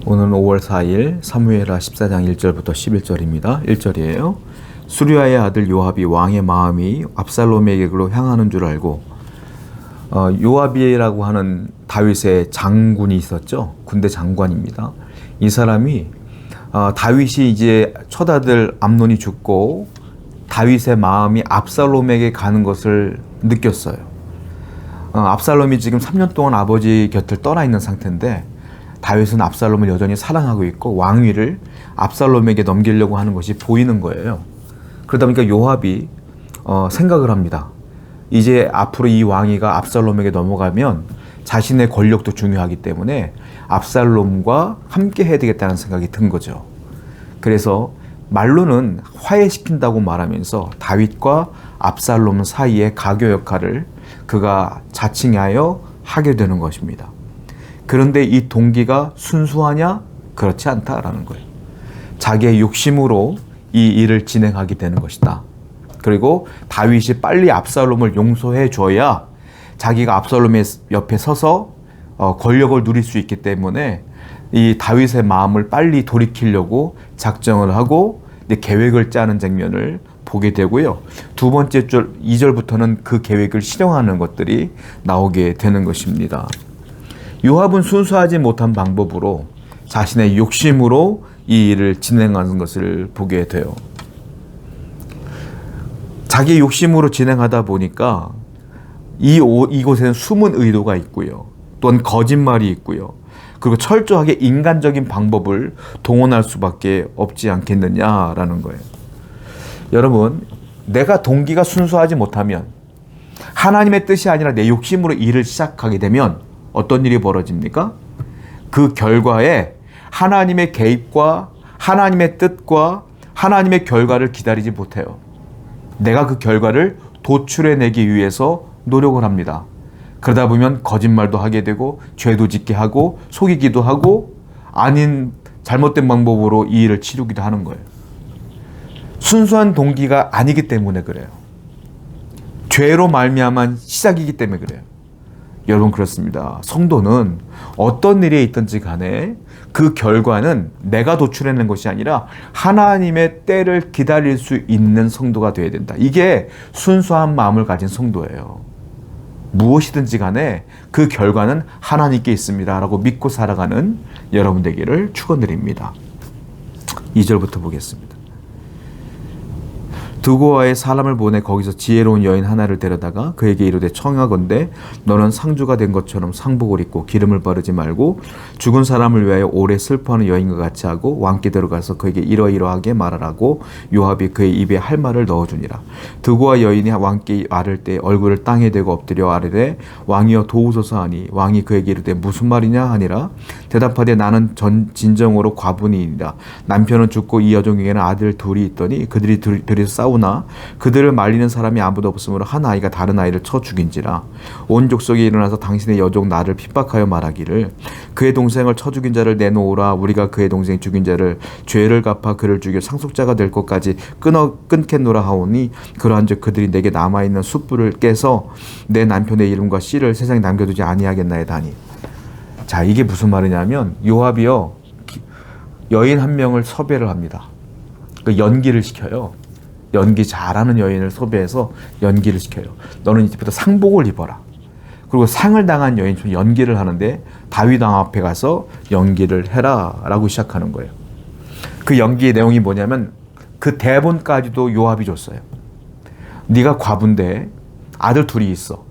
오늘은 5월 4일 사무엘하 14장 1절부터 11절입니다. 1절이에요. 수리아의 아들 요압이 왕의 마음이 압살롬에게로 향하는 줄 알고 요압이라고 하는 다윗의 장군이 있었죠. 군대 장관입니다. 이 사람이 다윗이 이제 첫아들 암논이 죽고 다윗의 마음이 압살롬에게 가는 것을 느꼈어요. 압살롬이 지금 3년 동안 아버지 곁을 떠나 있는 상태인데 다윗은 압살롬을 여전히 사랑하고 있고 왕위를 압살롬에게 넘기려고 하는 것이 보이는 거예요. 그러다 보니까 요압이 생각을 합니다. 이제 앞으로 이 왕위가 압살롬에게 넘어가면 자신의 권력도 중요하기 때문에 압살롬과 함께 해야 되겠다는 생각이 든 거죠. 그래서 말로는 화해시킨다고 말하면서 다윗과 압살롬 사이의 가교 역할을 그가 자칭하여 하게 되는 것입니다. 그런데 이 동기가 순수하냐? 그렇지 않다라는 거예요. 자기의 욕심으로 이 일을 진행하게 되는 것이다. 그리고 다윗이 빨리 압살롬을 용서해 줘야 자기가 압살롬의 옆에 서서 권력을 누릴 수 있기 때문에 이 다윗의 마음을 빨리 돌이키려고 작정을 하고 계획을 짜는 장면을 보게 되고요. 두 번째 절 2절부터는 그 계획을 실행하는 것들이 나오게 되는 것입니다. 요압은 순수하지 못한 방법으로 자신의 욕심으로 이 일을 진행하는 것을 보게 돼요. 자기 욕심으로 진행하다 보니까 이곳에는 숨은 의도가 있고요. 또한 거짓말이 있고요. 그리고 철저하게 인간적인 방법을 동원할 수밖에 없지 않겠느냐라는 거예요. 여러분, 내가 동기가 순수하지 못하면 하나님의 뜻이 아니라 내 욕심으로 일을 시작하게 되면 어떤 일이 벌어집니까? 그 결과에 하나님의 개입과 하나님의 뜻과 하나님의 결과를 기다리지 못해요. 내가 그 결과를 도출해내기 위해서 노력을 합니다. 그러다 보면 거짓말도 하게 되고 죄도 짓게 하고 속이기도 하고 아닌 잘못된 방법으로 이 일을 치르기도 하는 거예요. 순수한 동기가 아니기 때문에 그래요. 죄로 말미암은 시작이기 때문에 그래요. 여러분, 그렇습니다. 성도는 어떤 일에 있든지 간에 그 결과는 내가 도출해낸 것이 아니라 하나님의 때를 기다릴 수 있는 성도가 되어야 된다. 이게 순수한 마음을 가진 성도예요. 무엇이든지 간에 그 결과는 하나님께 있습니다 라고 믿고 살아가는 여러분 되기를 축원드립니다. 2절부터 보겠습니다. 드고아에 사람을 보내 거기서 지혜로운 여인 하나를 데려다가 그에게 이르되 청하건대 너는 상주가 된 것처럼 상복을 입고 기름을 바르지 말고 죽은 사람을 위하여 오래 슬퍼하는 여인과 같이 하고 왕께 들어가서 그에게 이러이러하게 말하라고 요압이 그의 입에 할 말을 넣어주니라. 드고아 여인이 왕께 아를 때 얼굴을 땅에 대고 엎드려 아뢰되 왕이여 도우소서 하니 왕이 그에게 이르되 무슨 말이냐 하니라. 대답하되 나는 진정으로 과부니이다. 남편은 죽고 이 여종에게는 아들 둘이 있더니 그들이 둘이서 싸우나 그들을 말리는 사람이 아무도 없으므로 한 아이가 다른 아이를 쳐 죽인지라. 온 족속이 일어나서 당신의 여종 나를 핍박하여 말하기를 그의 동생을 쳐 죽인 자를 내놓으라. 우리가 그의 동생 죽인 자를 죄를 갚아 그를 죽여 상속자가 될 것까지 끊겠노라 하오니 그러한즉 그들이 내게 남아있는 숯불을 깨서 내 남편의 이름과 씨를 세상에 남겨두지 아니하겠나이다 하니. 자, 이게 무슨 말이냐면 요압이요 여인 한 명을 섭외를 합니다. 그 연기를 시켜요. 연기 잘하는 여인을 섭외해서 연기를 시켜요. 너는 이제부터 상복을 입어라. 그리고 상을 당한 여인처럼 연기를 하는데 다윗 왕 앞에 가서 연기를 해라 라고 시작하는 거예요. 그 연기의 내용이 뭐냐면 그 대본까지도 요압이 줬어요. 네가 과부인데 아들 둘이 있어.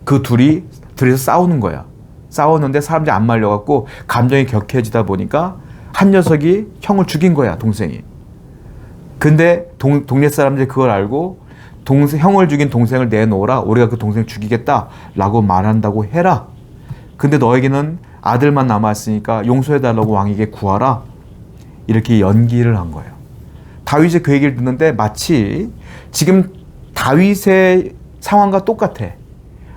그 둘이서 싸우는 거야. 싸웠는데 사람들이 안 말려갖고 감정이 격해지다 보니까 한 녀석이 형을 죽인 거야, 동생이. 근데 동네 사람들이 그걸 알고 형을 죽인 동생을 내놓으라. 우리가 그 동생을 죽이겠다라고 말한다고 해라. 근데 너에게는 아들만 남았으니까 용서해달라고 왕에게 구하라. 이렇게 연기를 한 거예요. 다윗이 그 얘기를 듣는데 마치 지금 다윗의 상황과 똑같아.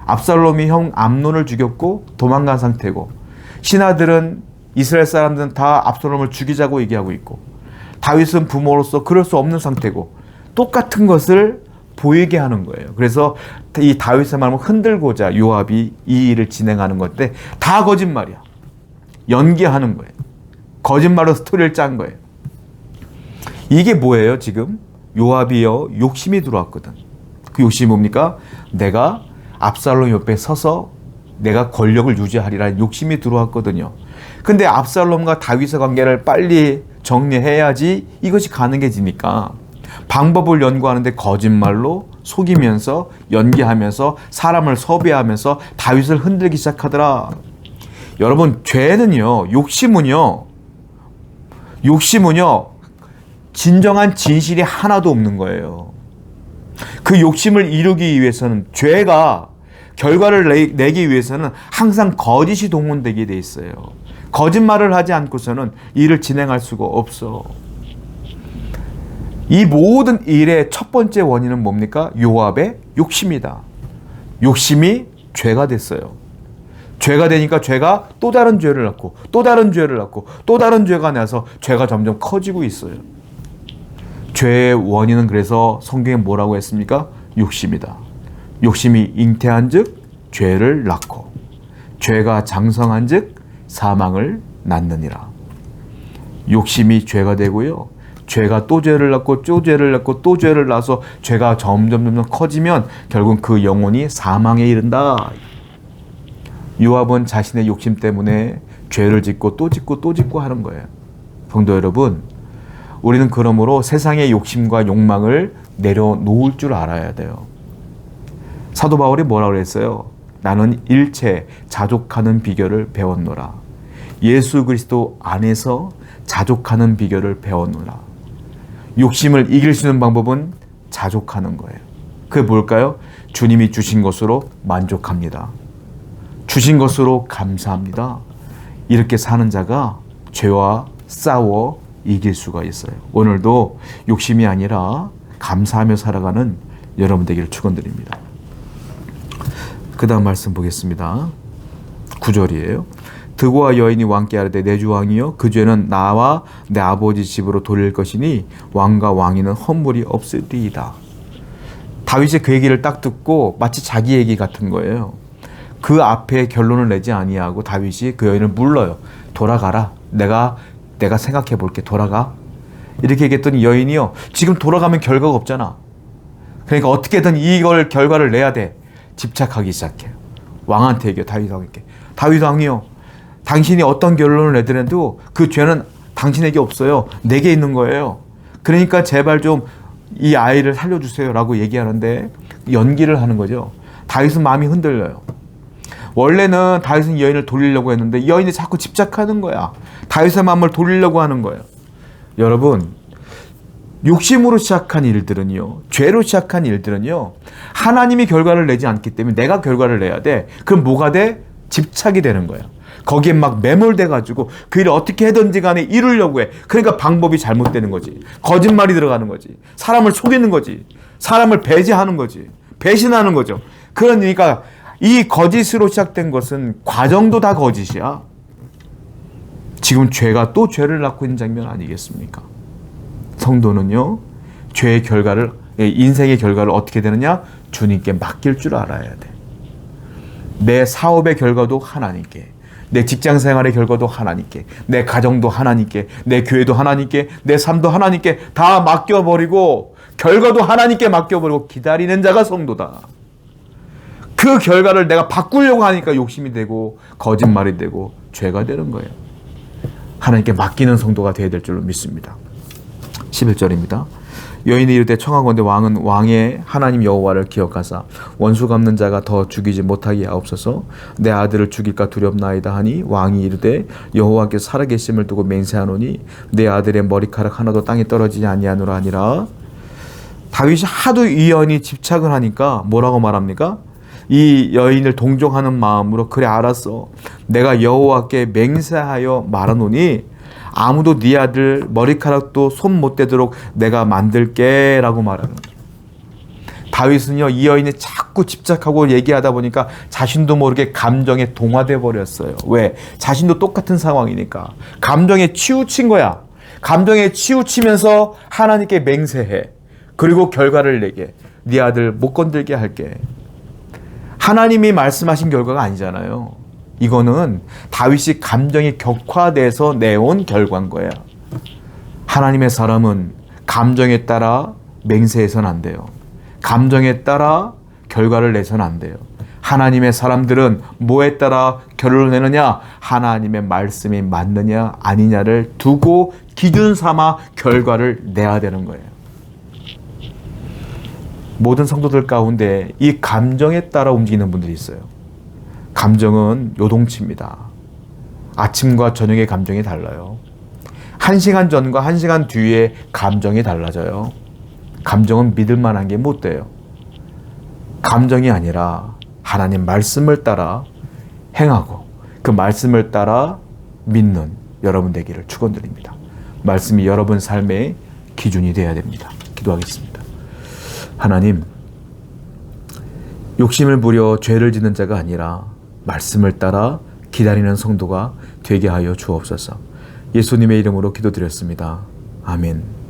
압살롬이 형 암논을 죽였고 도망간 상태고 신하들은 이스라엘 사람들은 다 압살롬을 죽이자고 얘기하고 있고 다윗은 부모로서 그럴 수 없는 상태고 똑같은 것을 보이게 하는 거예요. 그래서 이 다윗의 마음을 흔들고자 요압이 이 일을 진행하는 건데 다 거짓말이야. 연기하는 거예요. 거짓말로 스토리를 짠 거예요. 이게 뭐예요 지금? 요압이요 욕심이 들어왔거든. 그 욕심이 뭡니까? 내가 압살롬 옆에 서서 내가 권력을 유지하리라는 욕심이 들어왔거든요. 근데 압살롬과 다윗의 관계를 빨리 정리해야지 이것이 가능해지니까 방법을 연구하는데 거짓말로 속이면서 연기하면서 사람을 섭외하면서 다윗을 흔들기 시작하더라. 여러분, 죄는요, 욕심은요 진정한 진실이 하나도 없는 거예요. 그 욕심을 이루기 위해서는, 죄가 결과를 내기 위해서는 항상 거짓이 동원되게 돼 있어요. 거짓말을 하지 않고서는 일을 진행할 수가 없어. 이 모든 일의 첫 번째 원인은 뭡니까? 요압의 욕심이다. 욕심이 죄가 됐어요. 죄가 되니까 죄가 또 다른 죄를 낳고 또 다른 죄를 낳고 또 다른 죄가 나서 죄가 점점 커지고 있어요. 죄의 원인은 그래서 성경에 뭐라고 했습니까? 욕심이다. 욕심이 잉태한 즉 죄를 낳고 죄가 장성한 즉 사망을 낳느니라. 욕심이 죄가 되고요. 죄가 또 죄를 낳고 또 죄를 낳고 또 죄를 낳아서 죄가 점점 커지면 결국 그 영혼이 사망에 이른다. 요압은 자신의 욕심 때문에 죄를 짓고 또 짓고 또 짓고 하는 거예요. 성도 여러분, 우리는 그러므로 세상의 욕심과 욕망을 내려놓을 줄 알아야 돼요. 사도 바울이 뭐라고 그랬어요? 나는 일체 자족하는 비결을 배웠노라. 예수 그리스도 안에서 자족하는 비결을 배웠노라. 욕심을 이길 수 있는 방법은 자족하는 거예요. 그게 뭘까요? 주님이 주신 것으로 만족합니다. 주신 것으로 감사합니다. 이렇게 사는 자가 죄와 싸워 이길 수가 있어요. 오늘도 욕심이 아니라 감사하며 살아가는 여러분 되기를 축원드립니다. 그 다음 말씀 보겠습니다. 9절이에요. 드고와 여인이 왕께 아뢰되 내 주 왕이여 그 죄는 나와 내 아버지 집으로 돌릴 것이니 왕과 왕위는 허물이 없으리이다. 다윗이 그 얘기를 딱 듣고 마치 자기 얘기 같은 거예요. 그 앞에 결론을 내지 아니하고 다윗이 그 여인을 불러요. 돌아가라. 내가 생각해 볼게. 돌아가. 이렇게 얘기했더니 여인이요, 지금 돌아가면 결과가 없잖아. 그러니까 어떻게든 이걸 결과를 내야 돼. 집착하기 시작해요. 왕한테 얘기해요. 다윗 왕에게. 다윗 왕이요, 당신이 어떤 결론을 내더라도 그 죄는 당신에게 없어요. 내게 있는 거예요. 그러니까 제발 좀 이 아이를 살려주세요 라고 얘기하는데 연기를 하는 거죠. 다윗은 마음이 흔들려요. 원래는 다윗은 여인을 돌리려고 했는데 여인이 자꾸 집착하는 거야. 다윗의 마음을 돌리려고 하는 거예요. 여러분, 욕심으로 시작한 일들은요, 죄로 시작한 일들은요, 하나님이 결과를 내지 않기 때문에 내가 결과를 내야 돼. 그럼 뭐가 돼? 집착이 되는 거예요. 거기에 막 매몰돼가지고 그 일을 어떻게 해든지 간에 이루려고 해. 그러니까 방법이 잘못되는 거지. 거짓말이 들어가는 거지. 사람을 속이는 거지. 사람을 배제하는 거지. 배신하는 거죠. 그러니까 이 거짓으로 시작된 것은 과정도 다 거짓이야. 지금 죄가 또 죄를 낳고 있는 장면 아니겠습니까? 성도는요, 죄의 결과를, 인생의 결과를 어떻게 되느냐? 주님께 맡길 줄 알아야 돼. 내 사업의 결과도 하나님께, 내 직장 생활의 결과도 하나님께, 내 가정도 하나님께, 내 교회도 하나님께, 내 삶도 하나님께 다 맡겨버리고, 결과도 하나님께 맡겨버리고 기다리는 자가 성도다. 그 결과를 내가 바꾸려고 하니까 욕심이 되고 거짓말이 되고 죄가 되는 거예요. 하나님께 맡기는 성도가 되어야 될 줄로 믿습니다. 11절입니다. 여인이 이르되 청하건대 왕은 왕의 하나님 여호와를 기억하사 원수 갚는 자가 더 죽이지 못하게 하옵소서. 내 아들을 죽일까 두렵나이다 하니 왕이 이르되 여호와께서 살아계심을 두고 맹세하노니 내 아들의 머리카락 하나도 땅에 떨어지지 아니하노라 하니라. 다윗이 하도 이 여인이 집착을 하니까 뭐라고 말합니까? 이 여인을 동정하는 마음으로 그래 알았어. 내가 여호와께 맹세하여 말하노니 아무도 네 아들 머리카락도 손 못 대도록 내가 만들게 라고 말하는 거예요. 다윗은요, 이 여인이 자꾸 집착하고 얘기하다 보니까 자신도 모르게 감정에 동화돼 버렸어요. 왜? 자신도 똑같은 상황이니까. 감정에 치우친 거야. 감정에 치우치면서 하나님께 맹세해. 그리고 결과를 내게. 네 아들 못 건들게 할게. 하나님이 말씀하신 결과가 아니잖아요. 이거는 다윗이 감정이 격화돼서 내온 결과인 거예요. 하나님의 사람은 감정에 따라 맹세해서는 안 돼요. 감정에 따라 결과를 내서는 안 돼요. 하나님의 사람들은 뭐에 따라 결론을 내느냐? 하나님의 말씀이 맞느냐 아니냐를 두고 기준 삼아 결과를 내야 되는 거예요. 모든 성도들 가운데 이 감정에 따라 움직이는 분들이 있어요. 감정은 요동치입니다. 아침과 저녁의 감정이 달라요. 1시간 전과 1시간 뒤에 감정이 달라져요. 감정은 믿을 만한 게 못 돼요. 감정이 아니라 하나님 말씀을 따라 행하고 그 말씀을 따라 믿는 여러분 되기를 축원드립니다. 말씀이 여러분 삶의 기준이 되어야 됩니다. 기도하겠습니다. 하나님, 욕심을 부려 죄를 짓는 자가 아니라 말씀을 따라 기다리는 성도가 되게 하여 주옵소서. 예수님의 이름으로 기도드렸습니다. 아멘.